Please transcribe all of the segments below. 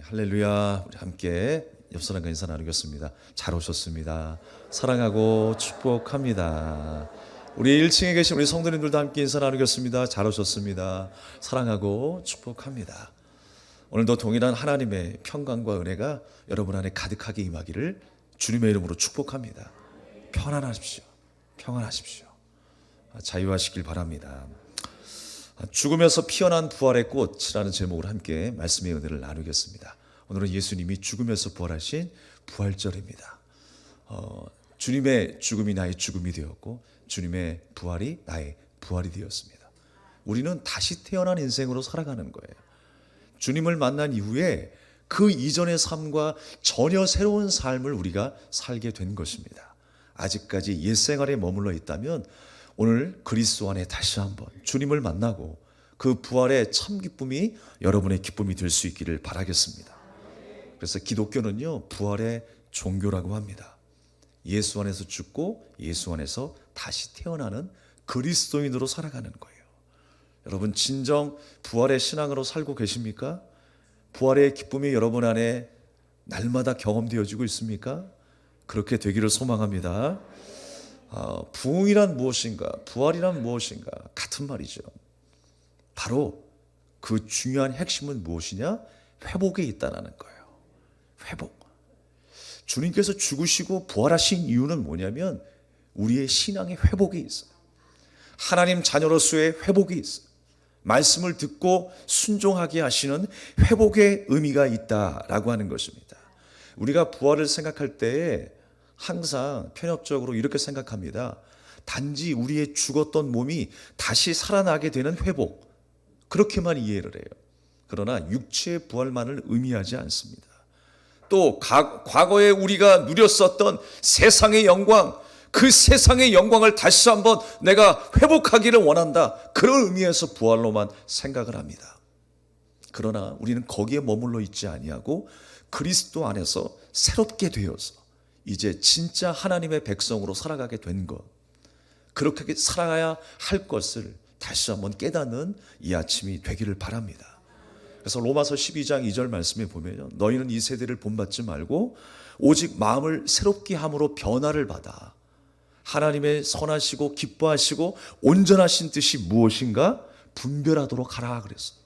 할렐루야. 우리 함께 옆 사람과 인사 나누겠습니다. 잘 오셨습니다. 사랑하고 축복합니다. 우리 1층에 계신 우리 성도님들도 함께 인사 나누겠습니다. 잘 오셨습니다. 사랑하고 축복합니다. 오늘도 동일한 하나님의 평강과 은혜가 여러분 안에 가득하게 임하기를 주님의 이름으로 축복합니다. 편안하십시오. 평안하십시오. 자유하시길 바랍니다. 죽음에서 피어난 부활의 꽃이라는 제목으로 함께 말씀의 은혜를 나누겠습니다. 오늘은 예수님이 죽음에서 부활하신 부활절입니다. 주님의 죽음이 나의 죽음이 되었고 주님의 부활이 나의 부활이 되었습니다. 우리는 다시 태어난 인생으로 살아가는 거예요. 주님을 만난 이후에 그 이전의 삶과 전혀 새로운 삶을 우리가 살게 된 것입니다. 아직까지 옛 생활에 머물러 있다면 오늘 그리스도 안에 다시 한번 주님을 만나고 그 부활의 참 기쁨이 여러분의 기쁨이 될 수 있기를 바라겠습니다. 그래서 기독교는요, 부활의 종교라고 합니다. 예수 안에서 죽고 예수 안에서 다시 태어나는 그리스도인으로 살아가는 거예요. 여러분 진정 부활의 신앙으로 살고 계십니까? 부활의 기쁨이 여러분 안에 날마다 경험되어지고 있습니까? 그렇게 되기를 소망합니다. 부흥이란 무엇인가, 부활이란 무엇인가, 같은 말이죠. 바로 그 중요한 핵심은 무엇이냐? 회복에 있다는 거예요. 회복. 주님께서 죽으시고 부활하신 이유는 뭐냐면 우리의 신앙의 회복이 있어요. 하나님 자녀로서의 회복이 있어요. 말씀을 듣고 순종하게 하시는 회복의 의미가 있다라고 하는 것입니다. 우리가 부활을 생각할 때에 항상 편협적으로 이렇게 생각합니다. 단지 우리의 죽었던 몸이 다시 살아나게 되는 회복, 그렇게만 이해를 해요. 그러나 육체의 부활만을 의미하지 않습니다. 또 과거에 우리가 누렸었던 세상의 영광, 그 세상의 영광을 다시 한번 내가 회복하기를 원한다, 그런 의미에서 부활로만 생각을 합니다. 그러나 우리는 거기에 머물러 있지 아니하고 그리스도 안에서 새롭게 되어서 이제 진짜 하나님의 백성으로 살아가게 된 것, 그렇게 살아가야 할 것을 다시 한번 깨닫는 이 아침이 되기를 바랍니다. 그래서 로마서 12장 2절 말씀에 보면 너희는 이 세대를 본받지 말고 오직 마음을 새롭게 함으로 변화를 받아 하나님의 선하시고 기뻐하시고 온전하신 뜻이 무엇인가 분별하도록 하라 그랬어요.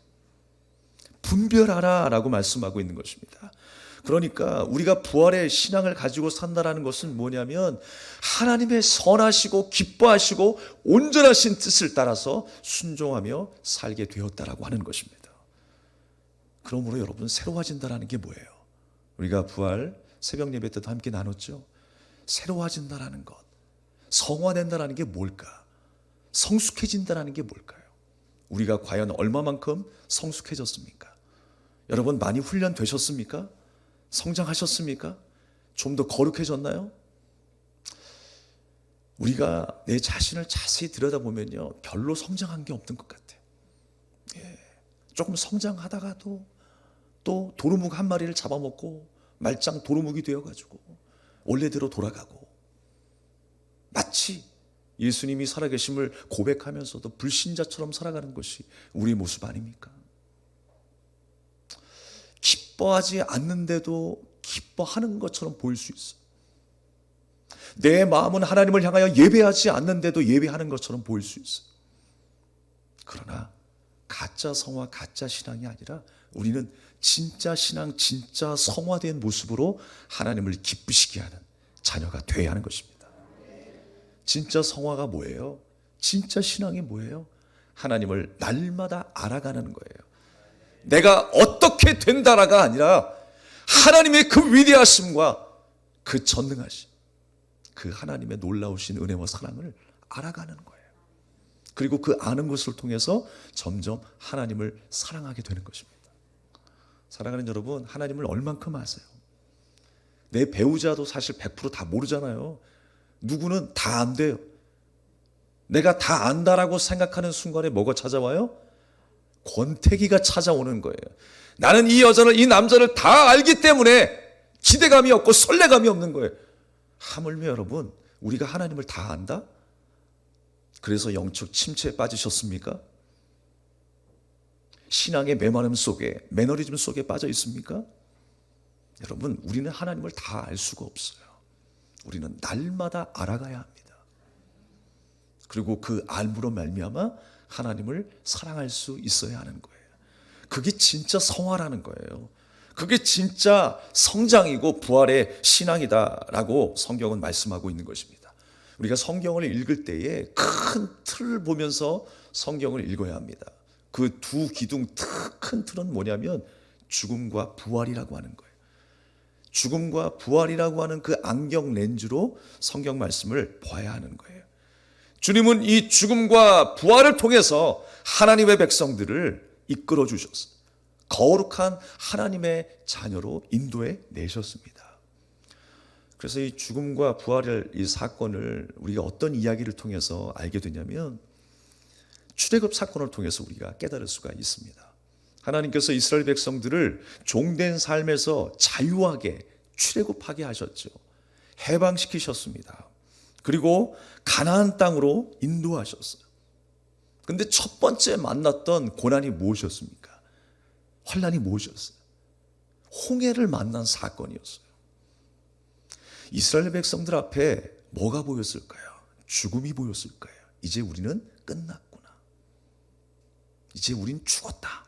분별하라 라고 말씀하고 있는 것입니다. 그러니까 우리가 부활의 신앙을 가지고 산다는 것은 뭐냐면 하나님의 선하시고 기뻐하시고 온전하신 뜻을 따라서 순종하며 살게 되었다라고 하는 것입니다. 그러므로 여러분 새로워진다는 게 뭐예요? 우리가 부활 새벽 예배 때도 함께 나눴죠. 새로워진다는 것, 성화된다는 게 뭘까? 성숙해진다는 게 뭘까요? 우리가 과연 얼마만큼 성숙해졌습니까? 여러분 많이 훈련되셨습니까? 성장하셨습니까? 좀 더 거룩해졌나요? 우리가 내 자신을 자세히 들여다보면요, 별로 성장한 게 없는 것 같아요. 조금 성장하다가도 또 도루묵 한 마리를 잡아먹고 말짱 도루묵이 되어가지고 원래대로 돌아가고, 마치 예수님이 살아계심을 고백하면서도 불신자처럼 살아가는 것이 우리의 모습 아닙니까? 기뻐하지 않는데도 기뻐하는 것처럼 보일 수 있어요. 내 마음은 하나님을 향하여 예배하지 않는데도 예배하는 것처럼 보일 수 있어요. 그러나 가짜 성화, 가짜 신앙이 아니라 우리는 진짜 신앙, 진짜 성화된 모습으로 하나님을 기쁘시게 하는 자녀가 되어야 하는 것입니다. 진짜 성화가 뭐예요? 진짜 신앙이 뭐예요? 하나님을 날마다 알아가는 거예요. 내가 어떻게 된다라가 아니라 하나님의 그 위대하심과 그 전능하심, 그 하나님의 놀라우신 은혜와 사랑을 알아가는 거예요. 그리고 그 아는 것을 통해서 점점 하나님을 사랑하게 되는 것입니다. 사랑하는 여러분, 하나님을 얼만큼 아세요? 내 배우자도 사실 100% 다 모르잖아요. 누구는 다 안 돼요. 내가 다 안다라고 생각하는 순간에 뭐가 찾아와요? 권태기가 찾아오는 거예요. 나는 이 여자를, 이 남자를 다 알기 때문에 기대감이 없고 설레감이 없는 거예요. 하물며 여러분, 우리가 하나님을 다 안다? 그래서 영적 침체에 빠지셨습니까? 신앙의 메마름 속에, 매너리즘 속에 빠져 있습니까? 여러분, 우리는 하나님을 다 알 수가 없어요. 우리는 날마다 알아가야 합니다. 그리고 그 알므로 말미암아 하나님을 사랑할 수 있어야 하는 거예요. 그게 진짜 성화라는 거예요. 그게 진짜 성장이고 부활의 신앙이다라고 성경은 말씀하고 있는 것입니다. 우리가 성경을 읽을 때에 큰 틀을 보면서 성경을 읽어야 합니다. 그 두 기둥 큰 틀은 뭐냐면 죽음과 부활이라고 하는 거예요. 죽음과 부활이라고 하는 그 안경 렌즈로 성경 말씀을 봐야 하는 거예요. 주님은 이 죽음과 부활을 통해서 하나님의 백성들을 이끌어 주셨어요. 거룩한 하나님의 자녀로 인도해 내셨습니다. 그래서 이 죽음과 부활의 이 사건을 우리가 어떤 이야기를 통해서 알게 되냐면 출애굽 사건을 통해서 우리가 깨달을 수가 있습니다. 하나님께서 이스라엘 백성들을 종된 삶에서 자유하게 출애굽하게 하셨죠. 해방시키셨습니다. 그리고 가나안 땅으로 인도하셨어요. 근데 첫 번째 만났던 고난이 무엇이었습니까? 환난이 무엇이었어요? 홍해를 만난 사건이었어요. 이스라엘 백성들 앞에 뭐가 보였을까요? 죽음이 보였을 거예요. 이제 우리는 끝났구나. 이제 우린 죽었다.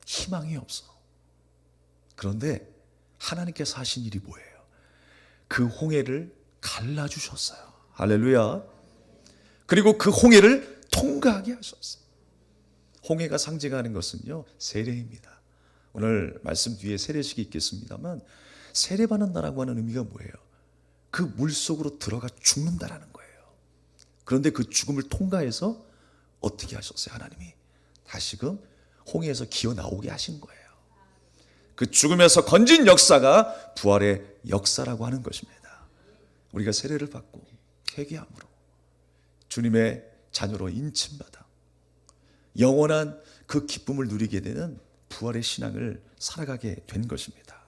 희망이 없어. 그런데 하나님께서 하신 일이 뭐예요? 그 홍해를 갈라주셨어요. 할렐루야. 그리고 그 홍해를 통과하게 하셨어요. 홍해가 상징하는 것은요, 세례입니다. 오늘 말씀 뒤에 세례식이 있겠습니다만 세례받는다라고 하는 의미가 뭐예요? 그 물속으로 들어가 죽는다라는 거예요. 그런데 그 죽음을 통과해서 어떻게 하셨어요? 하나님이 다시금 홍해에서 기어 나오게 하신 거예요. 그 죽음에서 건진 역사가 부활의 역사라고 하는 것입니다. 우리가 세례를 받고 회개함으로 주님의 자녀로 인침받아 영원한 그 기쁨을 누리게 되는 부활의 신앙을 살아가게 된 것입니다.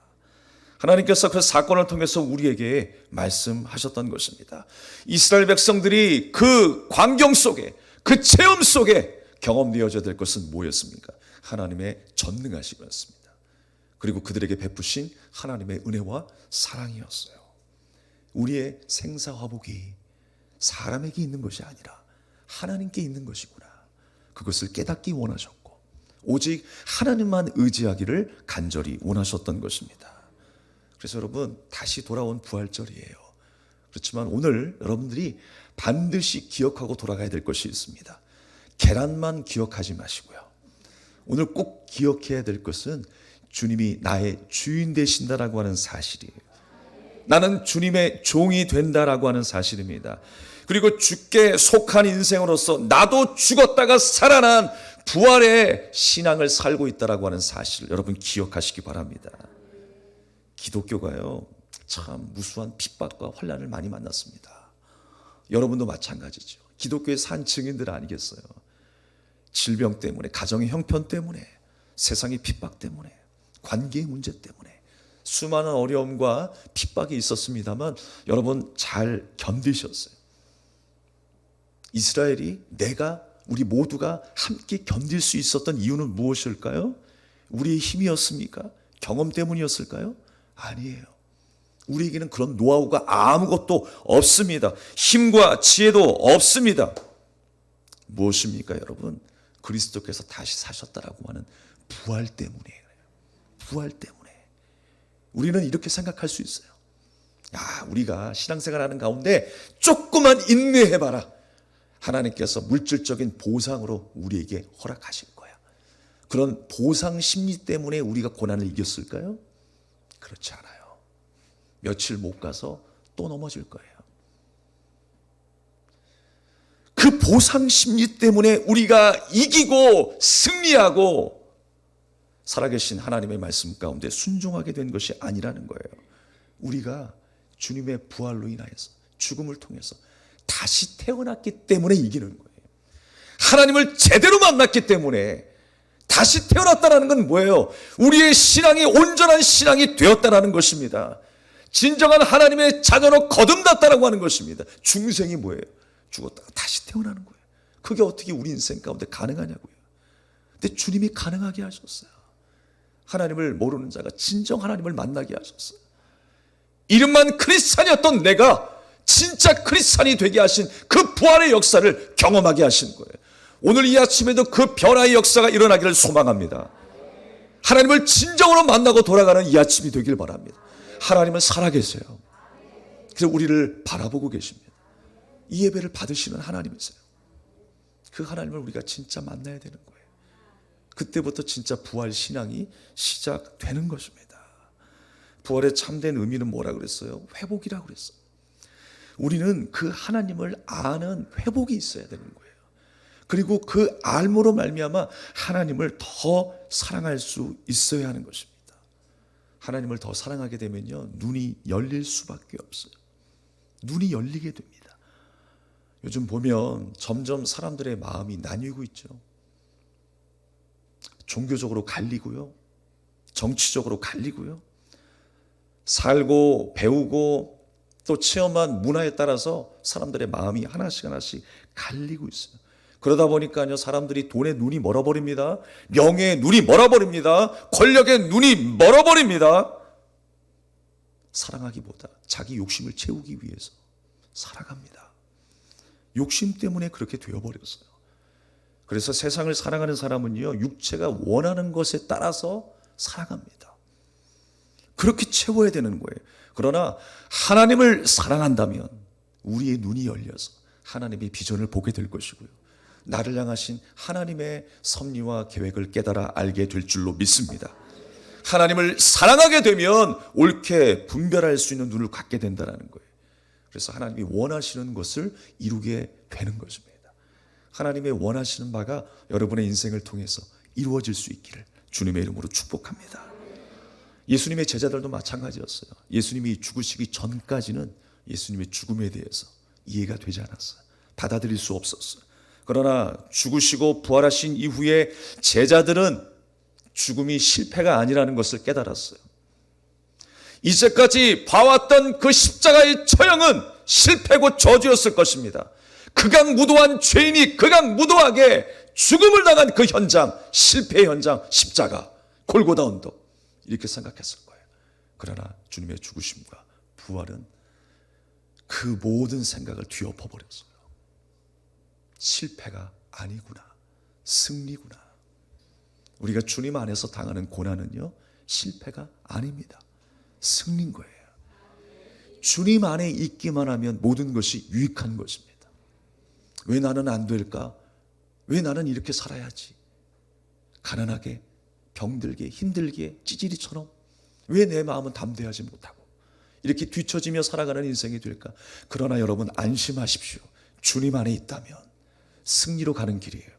하나님께서 그 사건을 통해서 우리에게 말씀하셨던 것입니다. 이스라엘 백성들이 그 광경 속에, 그 체험 속에 경험되어져야 될 것은 뭐였습니까? 하나님의 전능하심이었습니다. 그리고 그들에게 베푸신 하나님의 은혜와 사랑이었어요. 우리의 생사화복이 사람에게 있는 것이 아니라 하나님께 있는 것이구나. 그것을 깨닫기 원하셨고 오직 하나님만 의지하기를 간절히 원하셨던 것입니다. 그래서 여러분, 다시 돌아온 부활절이에요. 그렇지만 오늘 여러분들이 반드시 기억하고 돌아가야 될 것이 있습니다. 계란만 기억하지 마시고요. 오늘 꼭 기억해야 될 것은 주님이 나의 주인 되신다라고 하는 사실이에요. 나는 주님의 종이 된다라고 하는 사실입니다. 그리고 주께 속한 인생으로서 나도 죽었다가 살아난 부활의 신앙을 살고 있다라고 하는 사실을 여러분 기억하시기 바랍니다. 기독교가요, 참 무수한 핍박과 환난을 많이 만났습니다. 여러분도 마찬가지죠. 기독교의 산 증인들 아니겠어요? 질병 때문에, 가정의 형편 때문에, 세상의 핍박 때문에, 관계의 문제 때문에 수많은 어려움과 핍박이 있었습니다만 여러분 잘 견디셨어요. 이스라엘이, 우리 모두가 함께 견딜 수 있었던 이유는 무엇일까요? 우리의 힘이었습니까? 경험 때문이었을까요? 아니에요. 우리에게는 그런 노하우가 아무것도 없습니다. 힘과 지혜도 없습니다. 무엇입니까, 여러분? 그리스도께서 다시 사셨다라고 하는 부활 때문이에요. 부활 때문에. 우리는 이렇게 생각할 수 있어요. 우리가 신앙생활하는 가운데 조금만 인내해봐라. 하나님께서 물질적인 보상으로 우리에게 허락하실 거야. 그런 보상 심리 때문에 우리가 고난을 이겼을까요? 그렇지 않아요. 며칠 못 가서 또 넘어질 거예요. 그 보상 심리 때문에 우리가 이기고 승리하고 살아계신 하나님의 말씀 가운데 순종하게 된 것이 아니라는 거예요. 우리가 주님의 부활로 인하여서 죽음을 통해서 다시 태어났기 때문에 이기는 거예요. 하나님을 제대로 만났기 때문에 다시 태어났다는 건 뭐예요? 우리의 신앙이 온전한 신앙이 되었다는 것입니다. 진정한 하나님의 자녀로 거듭났다고 하는 것입니다. 중생이 뭐예요? 죽었다가 다시 태어나는 거예요. 그게 어떻게 우리 인생 가운데 가능하냐고요. 근데 주님이 가능하게 하셨어요. 하나님을 모르는 자가 진정 하나님을 만나게 하셨어요. 이름만 크리스찬이었던 내가 진짜 크리스찬이 되게 하신 그 부활의 역사를 경험하게 하신 거예요. 오늘 이 아침에도 그 변화의 역사가 일어나기를 소망합니다. 하나님을 진정으로 만나고 돌아가는 이 아침이 되길 바랍니다. 하나님은 살아계세요. 그래서 우리를 바라보고 계십니다. 이 예배를 받으시는 하나님이세요. 그 하나님을 우리가 진짜 만나야 되는 거예요. 그때부터 진짜 부활 신앙이 시작되는 것입니다. 부활의 참된 의미는 뭐라 그랬어요? 회복이라고 그랬어요. 우리는 그 하나님을 아는 회복이 있어야 되는 거예요. 그리고 그 알므로 말미암아 하나님을 더 사랑할 수 있어야 하는 것입니다. 하나님을 더 사랑하게 되면요, 눈이 열릴 수밖에 없어요. 눈이 열리게 됩니다. 요즘 보면 점점 사람들의 마음이 나뉘고 있죠. 종교적으로 갈리고요, 정치적으로 갈리고요, 살고 배우고 또 체험한 문화에 따라서 사람들의 마음이 하나씩 하나씩 갈리고 있어요. 그러다 보니까요, 사람들이 돈에 눈이 멀어버립니다. 명예에 눈이 멀어버립니다. 권력에 눈이 멀어버립니다. 사랑하기보다 자기 욕심을 채우기 위해서 살아갑니다. 욕심 때문에 그렇게 되어버렸어요. 그래서 세상을 사랑하는 사람은요, 육체가 원하는 것에 따라서 살아갑니다. 그렇게 채워야 되는 거예요. 그러나 하나님을 사랑한다면 우리의 눈이 열려서 하나님의 비전을 보게 될 것이고요, 나를 향하신 하나님의 섭리와 계획을 깨달아 알게 될 줄로 믿습니다. 하나님을 사랑하게 되면 옳게 분별할 수 있는 눈을 갖게 된다는 거예요. 그래서 하나님이 원하시는 것을 이루게 되는 것입니다. 하나님의 원하시는 바가 여러분의 인생을 통해서 이루어질 수 있기를 주님의 이름으로 축복합니다. 예수님의 제자들도 마찬가지였어요. 예수님이 죽으시기 전까지는 예수님의 죽음에 대해서 이해가 되지 않았어요. 받아들일 수 없었어요. 그러나 죽으시고 부활하신 이후에 제자들은 죽음이 실패가 아니라는 것을 깨달았어요. 이제까지 봐왔던 그 십자가의 처형은 실패고 저주였을 것입니다. 극악무도한 죄인이 극악무도하게 죽음을 당한 그 현장, 실패의 현장, 십자가, 골고다 언덕, 이렇게 생각했을 거예요. 그러나 주님의 죽으심과 부활은 그 모든 생각을 뒤엎어버렸어요. 실패가 아니구나, 승리구나. 우리가 주님 안에서 당하는 고난은요, 실패가 아닙니다. 승리인 거예요. 주님 안에 있기만 하면 모든 것이 유익한 것입니다. 왜 나는 안 될까? 왜 나는 이렇게 살아야지? 가난하게, 병들게, 힘들게, 찌질이처럼 왜 내 마음은 담대하지 못하고 이렇게 뒤처지며 살아가는 인생이 될까? 그러나 여러분 안심하십시오. 주님 안에 있다면 승리로 가는 길이에요.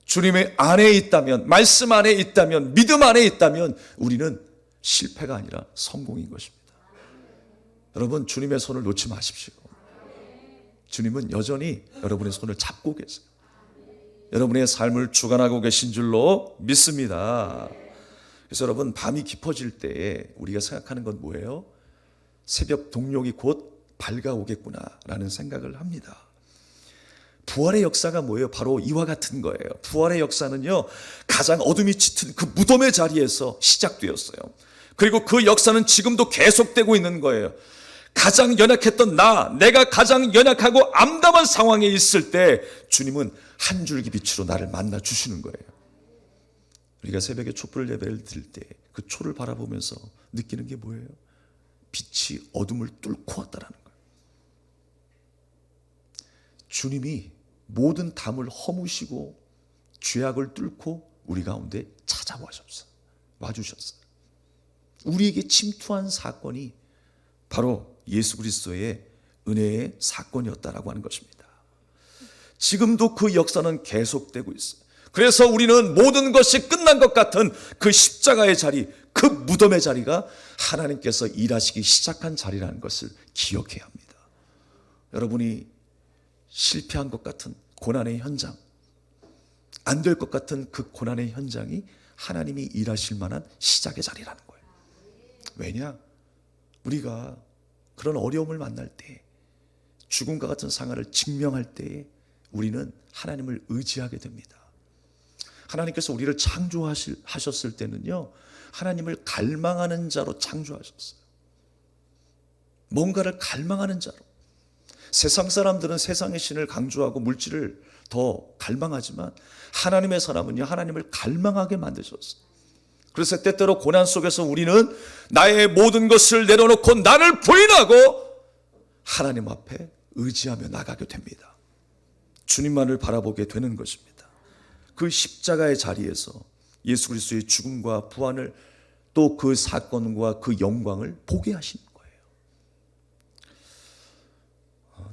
주님의 안에 있다면, 말씀 안에 있다면, 믿음 안에 있다면 우리는 실패가 아니라 성공인 것입니다. 여러분, 주님의 손을 놓지 마십시오. 주님은 여전히 여러분의 손을 잡고 계세요. 여러분의 삶을 주관하고 계신 줄로 믿습니다. 그래서 여러분, 밤이 깊어질 때에 우리가 생각하는 건 뭐예요? 새벽 동력이 곧 밝아오겠구나라는 생각을 합니다. 부활의 역사가 뭐예요? 바로 이와 같은 거예요. 부활의 역사는요, 가장 어둠이 짙은 그 무덤의 자리에서 시작되었어요. 그리고 그 역사는 지금도 계속되고 있는 거예요. 가장 연약했던 내가 가장 연약하고 암담한 상황에 있을 때 주님은 한 줄기 빛으로 나를 만나 주시는 거예요. 우리가 새벽에 촛불 예배를 드릴 때 그 초를 바라보면서 느끼는 게 뭐예요? 빛이 어둠을 뚫고 왔다라는 거예요. 주님이 모든 담을 허무시고 죄악을 뚫고 우리 가운데 와주셨어요. 우리에게 침투한 사건이 바로 예수 그리스도의 은혜의 사건이었다라고 하는 것입니다. 지금도 그 역사는 계속되고 있어요. 그래서 우리는 모든 것이 끝난 것 같은 그 십자가의 자리, 그 무덤의 자리가 하나님께서 일하시기 시작한 자리라는 것을 기억해야 합니다. 여러분이 실패한 것 같은 고난의 현장, 안 될 것 같은 그 고난의 현장이 하나님이 일하실 만한 시작의 자리라는 거예요. 왜냐? 우리가 그런 어려움을 만날 때, 죽음과 같은 상황을 직면할 때에 우리는 하나님을 의지하게 됩니다. 하나님께서 우리를 창조하셨을 때는요, 하나님을 갈망하는 자로 창조하셨어요. 뭔가를 갈망하는 자로. 세상 사람들은 세상의 신을 강조하고 물질을 더 갈망하지만 하나님의 사람은요, 하나님을 갈망하게 만드셨어요. 그래서 때때로 고난 속에서 우리는 나의 모든 것을 내려놓고 나를 부인하고 하나님 앞에 의지하며 나가게 됩니다. 주님만을 바라보게 되는 것입니다. 그 십자가의 자리에서 예수 그리스도의 죽음과 부활을, 또 그 사건과 그 영광을 보게 하신 거예요.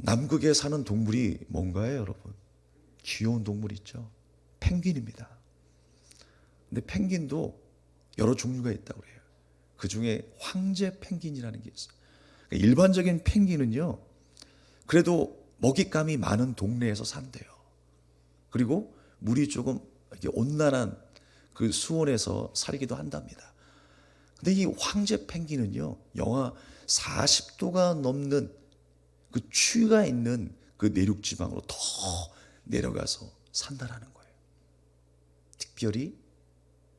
남극에 사는 동물이 뭔가요, 여러분? 귀여운 동물 있죠. 펭귄입니다. 근데 펭귄도 여러 종류가 있다고 그래요. 그 중에 황제 펭귄이라는 게 있어요. 그러니까 일반적인 펭귄은요, 그래도 먹잇감이 많은 동네에서 산대요. 그리고 물이 조금 이렇게 온난한 그 수온에서 살기도 한답니다. 근데 이 황제 펭귄은요, 영하 40도가 넘는 그 추위가 있는 그 내륙 지방으로 더 내려가서 산다라는 거예요. 특별히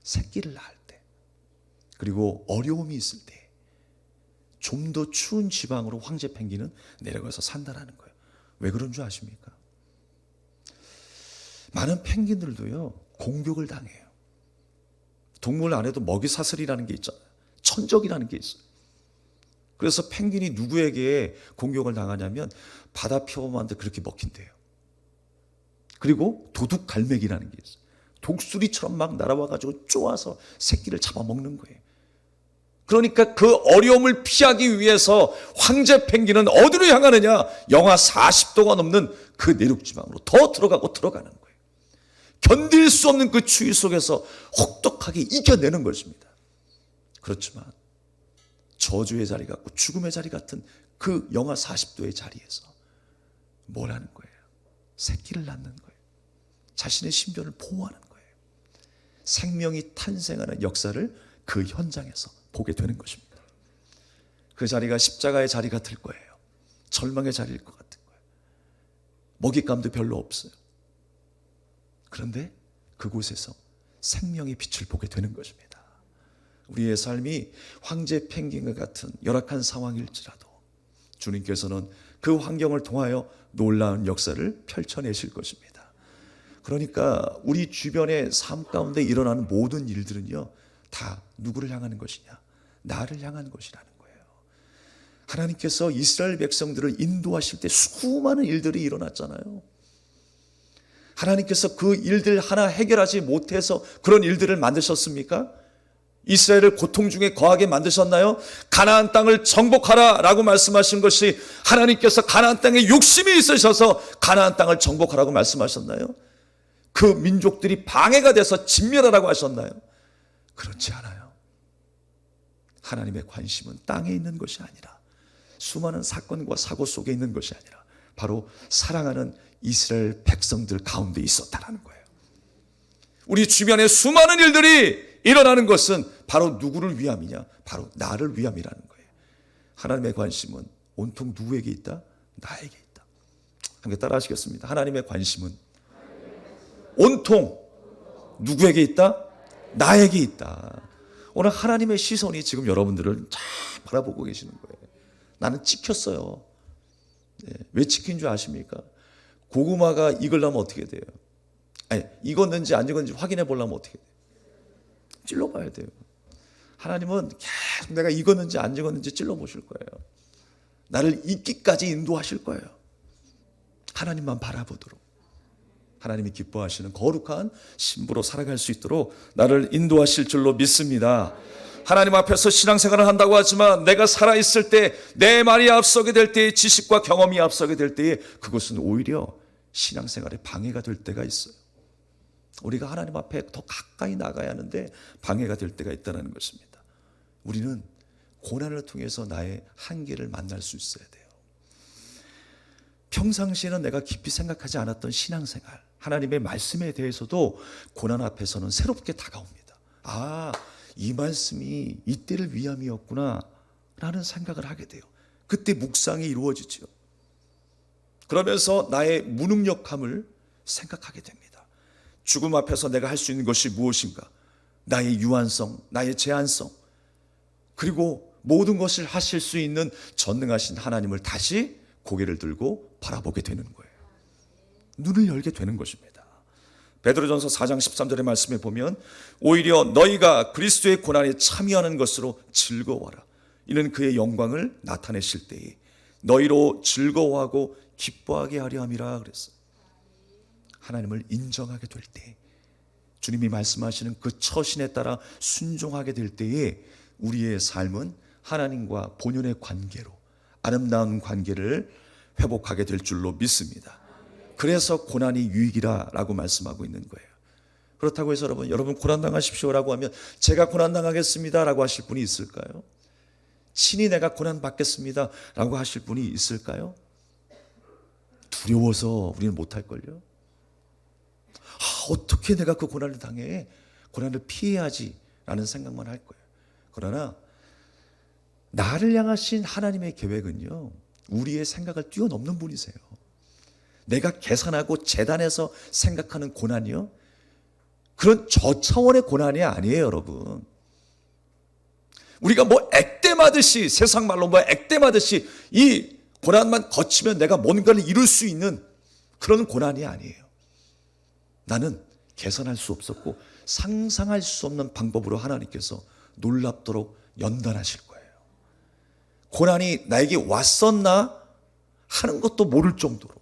새끼를 낳을 때, 그리고 어려움이 있을 때 좀 더 추운 지방으로 황제 펭귄은 내려가서 산다라는 거예요. 왜 그런 줄 아십니까? 많은 펭귄들도요, 공격을 당해요. 동물 안에도 먹이사슬이라는 게 있잖아요. 천적이라는 게 있어요. 그래서 펭귄이 누구에게 공격을 당하냐면 바다 표범한테 그렇게 먹힌대요. 그리고 도둑갈매기라는 게 있어요. 독수리처럼 막 날아와가지고 쪼아서 새끼를 잡아먹는 거예요. 그러니까 그 어려움을 피하기 위해서 황제 펭귄은 어디로 향하느냐? 영하 40도가 넘는 그 내륙지방으로 더 들어가는 거예요. 견딜 수 없는 그 추위 속에서 혹독하게 이겨내는 것입니다. 그렇지만 저주의 자리 같고 죽음의 자리 같은 그 영하 40도의 자리에서 뭘 하는 거예요? 새끼를 낳는 거예요. 자신의 신변을 보호하는 거예요. 생명이 탄생하는 역사를 그 현장에서 보게 되는 것입니다. 그 자리가 십자가의 자리가 될 거예요. 절망의 자리일 것 같은 거예요. 먹잇감도 별로 없어요. 그런데 그곳에서 생명의 빛을 보게 되는 것입니다. 우리의 삶이 황제 펭귄과 같은 열악한 상황일지라도 주님께서는 그 환경을 통하여 놀라운 역사를 펼쳐내실 것입니다. 그러니까 우리 주변의 삶 가운데 일어나는 모든 일들은요, 다 누구를 향하는 것이냐? 나를 향한 것이라는 거예요. 하나님께서 이스라엘 백성들을 인도하실 때 수많은 일들이 일어났잖아요. 하나님께서 그 일들 하나 해결하지 못해서 그런 일들을 만드셨습니까? 이스라엘을 고통 중에 거하게 만드셨나요? 가나안 땅을 정복하라 라고 말씀하신 것이 하나님께서 가나안 땅에 욕심이 있으셔서 가나안 땅을 정복하라고 말씀하셨나요? 그 민족들이 방해가 돼서 진멸하라고 하셨나요? 그렇지 않아요. 하나님의 관심은 땅에 있는 것이 아니라 수많은 사건과 사고 속에 있는 것이 아니라 바로 사랑하는 이스라엘 백성들 가운데 있었다라는 거예요. 우리 주변에 수많은 일들이 일어나는 것은 바로 누구를 위함이냐? 바로 나를 위함이라는 거예요. 하나님의 관심은 온통 누구에게 있다? 나에게 있다. 함께 따라 하시겠습니다. 하나님의 관심은 온통 누구에게 있다? 나에게 있다. 오늘 하나님의 시선이 지금 여러분들을 잘 바라보고 계시는 거예요. 나는 찍혔어요. 네, 왜 찍힌 줄 아십니까? 고구마가 익으려면 어떻게 돼요? 아니, 익었는지 안 익었는지 확인해 보려면 어떻게 돼요? 찔러봐야 돼요. 하나님은 계속 내가 익었는지 안 익었는지 찔러보실 거예요. 나를 익기까지 인도하실 거예요. 하나님만 바라보도록. 하나님이 기뻐하시는 거룩한 신부로 살아갈 수 있도록 나를 인도하실 줄로 믿습니다. 하나님 앞에서 신앙생활을 한다고 하지만 내가 살아있을 때, 내 말이 앞서게 될 때에, 지식과 경험이 앞서게 될 때에 그것은 오히려 신앙생활에 방해가 될 때가 있어요. 우리가 하나님 앞에 더 가까이 나가야 하는데 방해가 될 때가 있다는 것입니다. 우리는 고난을 통해서 나의 한계를 만날 수 있어야 돼요. 평상시에는 내가 깊이 생각하지 않았던 신앙생활, 하나님의 말씀에 대해서도 고난 앞에서는 새롭게 다가옵니다. 아, 이 말씀이 이때를 위함이었구나 라는 생각을 하게 돼요. 그때 묵상이 이루어지죠. 그러면서 나의 무능력함을 생각하게 됩니다. 죽음 앞에서 내가 할 수 있는 것이 무엇인가? 나의 유한성, 나의 제한성, 그리고 모든 것을 하실 수 있는 전능하신 하나님을 다시 고개를 들고 바라보게 되는 거예요. 눈을 열게 되는 것입니다. 베드로전서 4장 13절의 말씀에 보면 오히려 너희가 그리스도의 고난에 참여하는 것으로 즐거워하라. 이는 그의 영광을 나타내실 때에 너희로 즐거워하고 기뻐하게 하려 함이라 그랬어요. 하나님을 인정하게 될 때, 주님이 말씀하시는 그 처신에 따라 순종하게 될 때에 우리의 삶은 하나님과 본연의 관계로 아름다운 관계를 회복하게 될 줄로 믿습니다. 그래서 고난이 유익이라고 말씀하고 있는 거예요. 그렇다고 해서 여러분 고난당하십시오라고 하면 제가 고난당하겠습니다라고 하실 분이 있을까요? 친히 내가 고난받겠습니다라고 하실 분이 있을까요? 두려워서 우리는 못할걸요. 어떻게 내가 그 고난을 당해? 고난을 피해야지라는 생각만 할 거예요. 그러나 나를 향하신 하나님의 계획은요, 우리의 생각을 뛰어넘는 분이세요. 내가 계산하고 재단해서 생각하는 고난이요, 그런 저차원의 고난이 아니에요, 여러분. 우리가 뭐 액땜하듯이, 세상 말로 뭐 액땜하듯이 이 고난만 거치면 내가 뭔가를 이룰 수 있는 그런 고난이 아니에요. 나는 계산할 수 없었고 상상할 수 없는 방법으로 하나님께서 놀랍도록 연단하실 거예요. 고난이 나에게 왔었나 하는 것도 모를 정도로,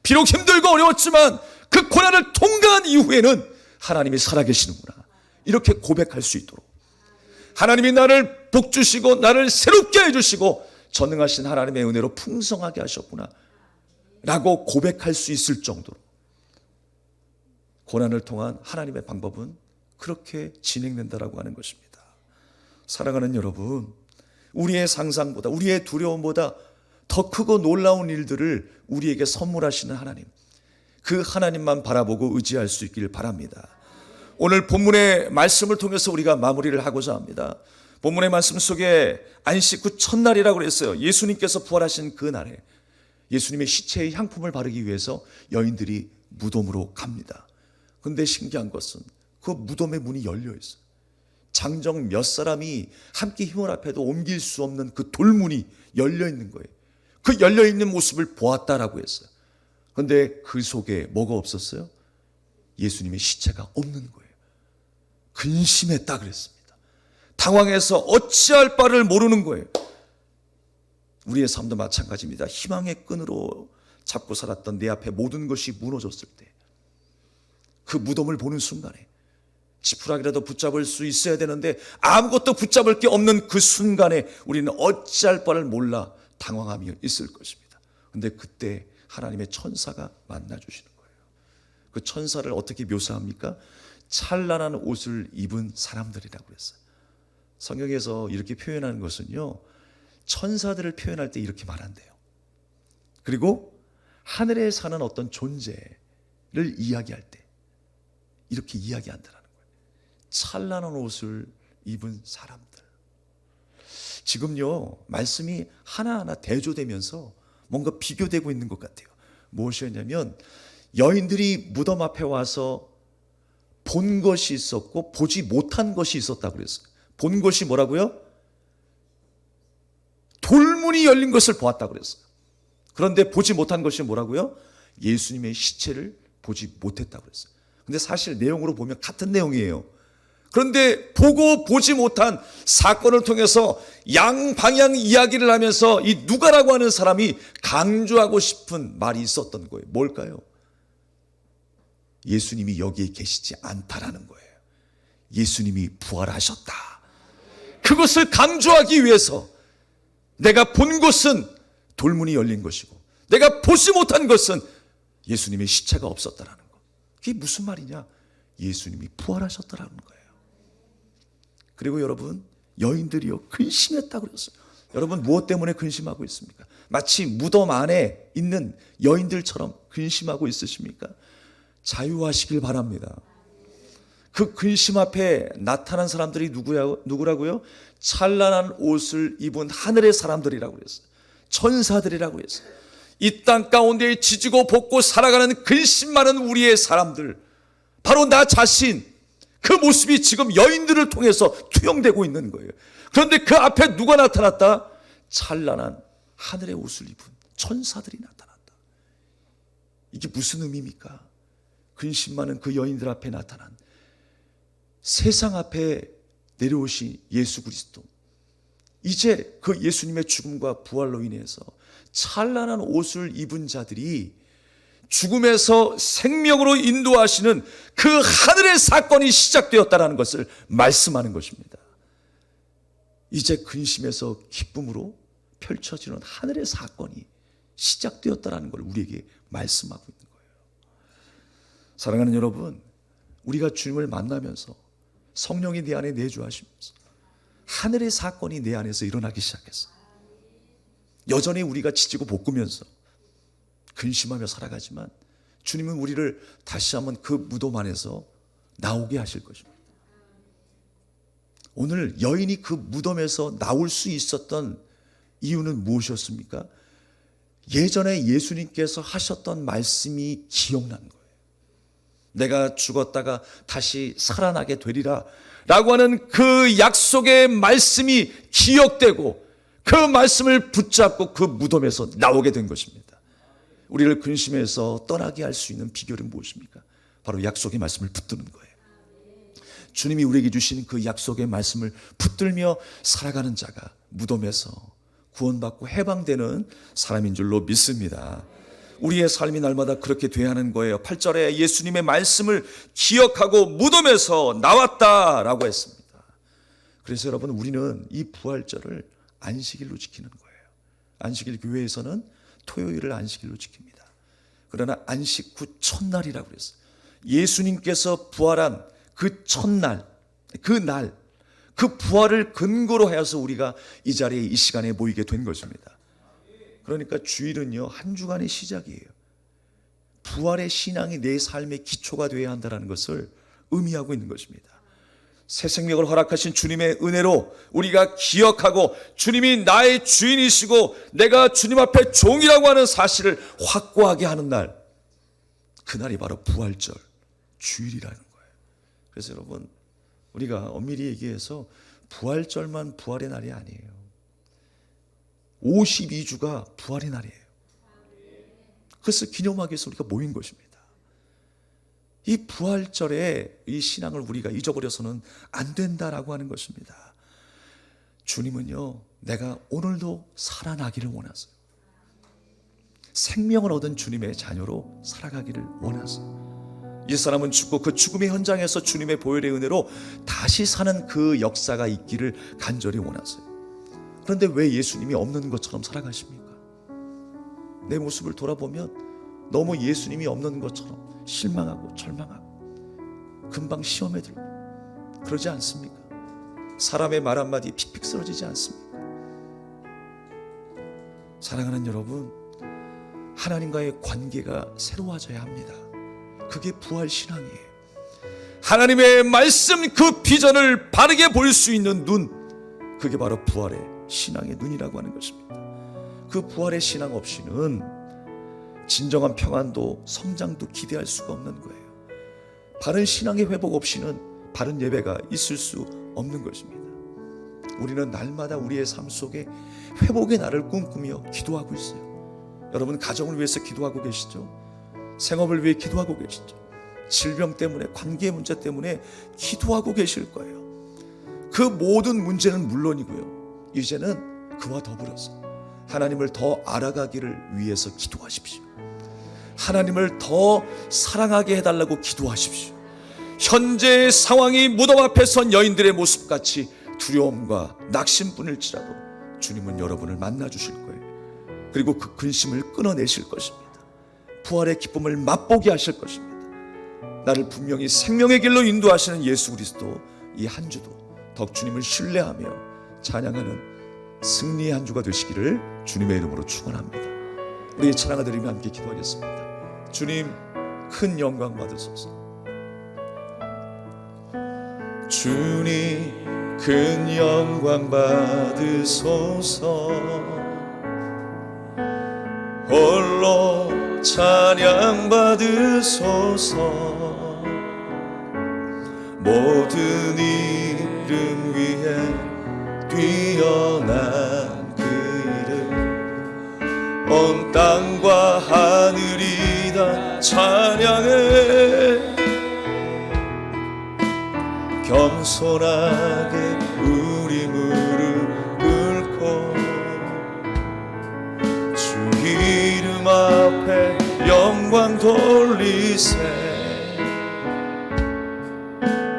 비록 힘들고 어려웠지만 그 고난을 통과한 이후에는 하나님이 살아계시는구나, 이렇게 고백할 수 있도록, 하나님이 나를 복주시고 나를 새롭게 해주시고 전능하신 하나님의 은혜로 풍성하게 하셨구나 라고 고백할 수 있을 정도로 고난을 통한 하나님의 방법은 그렇게 진행된다라고 하는 것입니다. 사랑하는 여러분, 우리의 상상보다, 우리의 두려움보다 더 크고 놀라운 일들을 우리에게 선물하시는 하나님, 그 하나님만 바라보고 의지할 수 있길 바랍니다. 오늘 본문의 말씀을 통해서 우리가 마무리를 하고자 합니다. 본문의 말씀 속에 안식 후 첫날이라고 그랬어요. 예수님께서 부활하신 그 날에 예수님의 시체에 향품을 바르기 위해서 여인들이 무덤으로 갑니다. 그런데 신기한 것은 그 무덤의 문이 열려 있어요. 장정 몇 사람이 함께 힘을 합해도 옮길 수 없는 그 돌문이 열려 있는 거예요. 그 열려 있는 모습을 보았다라고 했어요. 그런데 그 속에 뭐가 없었어요? 예수님의 시체가 없는 거예요. 근심했다 그랬습니다. 당황해서 어찌할 바를 모르는 거예요. 우리의 삶도 마찬가지입니다. 희망의 끈으로 잡고 살았던 내 앞에 모든 것이 무너졌을 때, 그 무덤을 보는 순간에 지푸라기라도 붙잡을 수 있어야 되는데 아무것도 붙잡을 게 없는 그 순간에 우리는 어찌할 바를 몰라 당황함이 있을 것입니다. 그런데 그때 하나님의 천사가 만나주시는 거예요. 그 천사를 어떻게 묘사합니까? 찬란한 옷을 입은 사람들이라고 그랬어요. 성경에서 이렇게 표현하는 것은요, 천사들을 표현할 때 이렇게 말한대요. 그리고 하늘에 사는 어떤 존재를 이야기할 때 이렇게 이야기한다는 거예요. 찬란한 옷을 입은 사람들. 지금요, 말씀이 하나하나 대조되면서 뭔가 비교되고 있는 것 같아요. 무엇이었냐면, 여인들이 무덤 앞에 와서 본 것이 있었고 보지 못한 것이 있었다고 그랬어요. 본 것이 뭐라고요? 돌문이 열린 것을 보았다고 그랬어요. 그런데 보지 못한 것이 뭐라고요? 예수님의 시체를 보지 못했다고 그랬어요. 근데 사실 내용으로 보면 같은 내용이에요. 그런데 보고 보지 못한 사건을 통해서 양방향 이야기를 하면서 이 누가라고 하는 사람이 강조하고 싶은 말이 있었던 거예요. 뭘까요? 예수님이 여기에 계시지 않다라는 거예요. 예수님이 부활하셨다. 그것을 강조하기 위해서 내가 본 것은 돌문이 열린 것이고 내가 보지 못한 것은 예수님의 시체가 없었다라는 거. 그게 무슨 말이냐? 예수님이 부활하셨다라는 거예요. 그리고 여러분, 여인들이요 근심했다고 그랬어요. 여러분, 무엇 때문에 근심하고 있습니까? 마치 무덤 안에 있는 여인들처럼 근심하고 있으십니까? 자유하시길 바랍니다. 그 근심 앞에 나타난 사람들이 누구라고요? 찬란한 옷을 입은 하늘의 사람들이라고 그랬어요. 천사들이라고 했어요. 이 땅 가운데 지지고 볶고 살아가는 근심 많은 우리의 사람들, 바로 나 자신, 그 모습이 지금 여인들을 통해서 투영되고 있는 거예요. 그런데 그 앞에 누가 나타났다? 찬란한 하늘의 옷을 입은 천사들이 나타났다. 이게 무슨 의미입니까? 근심 많은 그 여인들 앞에 나타난 세상 앞에 내려오신 예수 그리스도, 이제 그 예수님의 죽음과 부활로 인해서 찬란한 옷을 입은 자들이 죽음에서 생명으로 인도하시는 그 하늘의 사건이 시작되었다는 것을 말씀하는 것입니다. 이제 근심에서 기쁨으로 펼쳐지는 하늘의 사건이 시작되었다는 걸 우리에게 말씀하고 있는 거예요. 사랑하는 여러분, 우리가 주님을 만나면서 성령이 내 안에 내주하시면서 하늘의 사건이 내 안에서 일어나기 시작했어요. 여전히 우리가 지지고 볶으면서 근심하며 살아가지만 주님은 우리를 다시 한번 그 무덤 안에서 나오게 하실 것입니다. 오늘 여인이 그 무덤에서 나올 수 있었던 이유는 무엇이었습니까? 예전에 예수님께서 하셨던 말씀이 기억나는 거예요. 내가 죽었다가 다시 살아나게 되리라 라고 하는 그 약속의 말씀이 기억되고 그 말씀을 붙잡고 그 무덤에서 나오게 된 것입니다. 우리를 근심에서 떠나게 할 수 있는 비결은 무엇입니까? 바로 약속의 말씀을 붙드는 거예요. 주님이 우리에게 주신 그 약속의 말씀을 붙들며 살아가는 자가 무덤에서 구원받고 해방되는 사람인 줄로 믿습니다. 우리의 삶이 날마다 그렇게 돼야 하는 거예요. 8절에 예수님의 말씀을 기억하고 무덤에서 나왔다라고 했습니다. 그래서 여러분, 우리는 이 부활절을 안식일로 지키는 거예요. 안식일 교회에서는 토요일을 안식일로 지킵니다. 그러나 안식 후 첫날이라고 그랬어요. 예수님께서 부활한 그 첫날, 그 부활을 근거로 하여서 우리가 이 자리에 이 시간에 모이게 된 것입니다. 그러니까 주일은요, 한 주간의 시작이에요. 부활의 신앙이 내 삶의 기초가 되어야 한다는 것을 의미하고 있는 것입니다. 새 생명을 허락하신 주님의 은혜로 우리가 기억하고 주님이 나의 주인이시고 내가 주님 앞에 종이라고 하는 사실을 확고하게 하는 날, 그날이 바로 부활절, 주일이라는 거예요. 그래서 여러분, 우리가 엄밀히 얘기해서 부활절만 부활의 날이 아니에요. 52주가 부활의 날이에요. 그래서 기념하기 위해서 우리가 모인 것입니다. 이 부활절에 이 신앙을 우리가 잊어버려서는 안 된다라고 하는 것입니다. 주님은요, 내가 오늘도 살아나기를 원하세요. 생명을 얻은 주님의 자녀로 살아가기를 원하세요. 이 사람은 죽고 그 죽음의 현장에서 주님의 보혈의 은혜로 다시 사는 그 역사가 있기를 간절히 원하세요. 그런데 왜 예수님이 없는 것처럼 살아가십니까? 내 모습을 돌아보면 너무 예수님이 없는 것처럼 실망하고 절망하고 금방 시험에 들고 그러지 않습니까? 사람의 말 한마디 픽픽 쓰러지지 않습니까? 사랑하는 여러분, 하나님과의 관계가 새로워져야 합니다. 그게 부활 신앙이에요. 하나님의 말씀, 그 비전을 바르게 볼 수 있는 눈, 그게 바로 부활의 신앙의 눈이라고 하는 것입니다. 그 부활의 신앙 없이는 진정한 평안도 성장도 기대할 수가 없는 거예요. 바른 신앙의 회복 없이는 바른 예배가 있을 수 없는 것입니다. 우리는 날마다 우리의 삶 속에 회복의 날을 꿈꾸며 기도하고 있어요. 여러분, 가정을 위해서 기도하고 계시죠? 생업을 위해 기도하고 계시죠? 질병 때문에, 관계 문제 때문에 기도하고 계실 거예요. 그 모든 문제는 물론이고요, 이제는 그와 더불어서 하나님을 더 알아가기를 위해서 기도하십시오. 하나님을 더 사랑하게 해달라고 기도하십시오. 현재의 상황이 무덤 앞에 선 여인들의 모습같이 두려움과 낙심뿐일지라도 주님은 여러분을 만나 주실 거예요. 그리고 그 근심을 끊어내실 것입니다. 부활의 기쁨을 맛보게 하실 것입니다. 나를 분명히 생명의 길로 인도하시는 예수 그리스도, 이 한 주도 더욱 주님을 신뢰하며 찬양하는 승리의 한 주가 되시기를 주님의 이름으로 축원합니다. 우리의 찬양을 드리며 함께 기도하겠습니다. 주님, 큰 영광 받으소서. 주님, 큰 영광 받으소서. 홀로 찬양 받으소서. 모든 이름 위에 뛰어난 그 이름 온 땅과 하늘이 다 찬양해 겸손하게 우리 무릎 꿇고 주 이름 앞에 영광 돌리세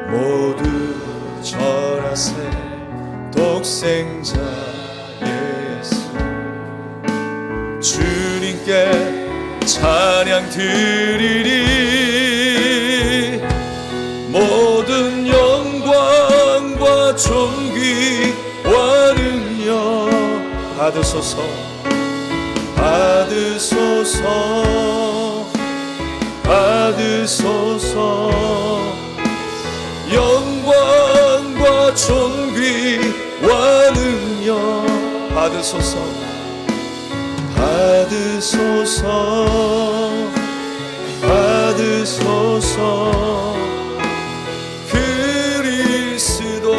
모두 절하세 독생자 예수 주님께 찬양 드리리 모든 영광과 존귀와 능력 받으소서 받으소서 받으소서 영광과 존귀와 능력 받으소서 받으소서 받으소서 그리스도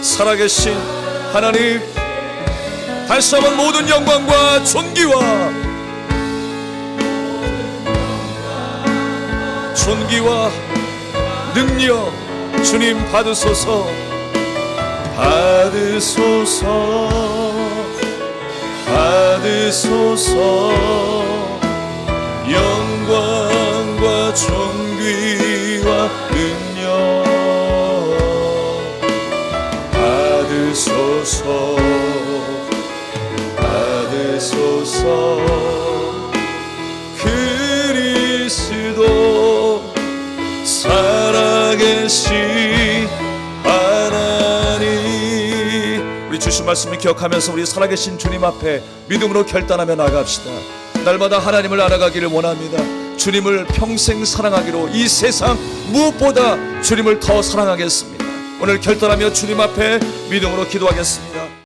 살아계신 하나님 다시 한번 모든 영광과 존귀와 능력 주님 받으소서 받으소서 받으소서 영광과 존귀와 능력 받으소서 받으소서 그리스도 살아계신 하나님 우리 주신 말씀을 기억하면서 우리 살아계신 주님 앞에 믿음으로 결단하며 나갑시다. 날마다 하나님을 알아가기를 원합니다. 주님을 평생 사랑하기로 이 세상 무엇보다 주님을 더 사랑하겠습니다. 오늘 결단하며 주님 앞에 믿음으로 기도하겠습니다.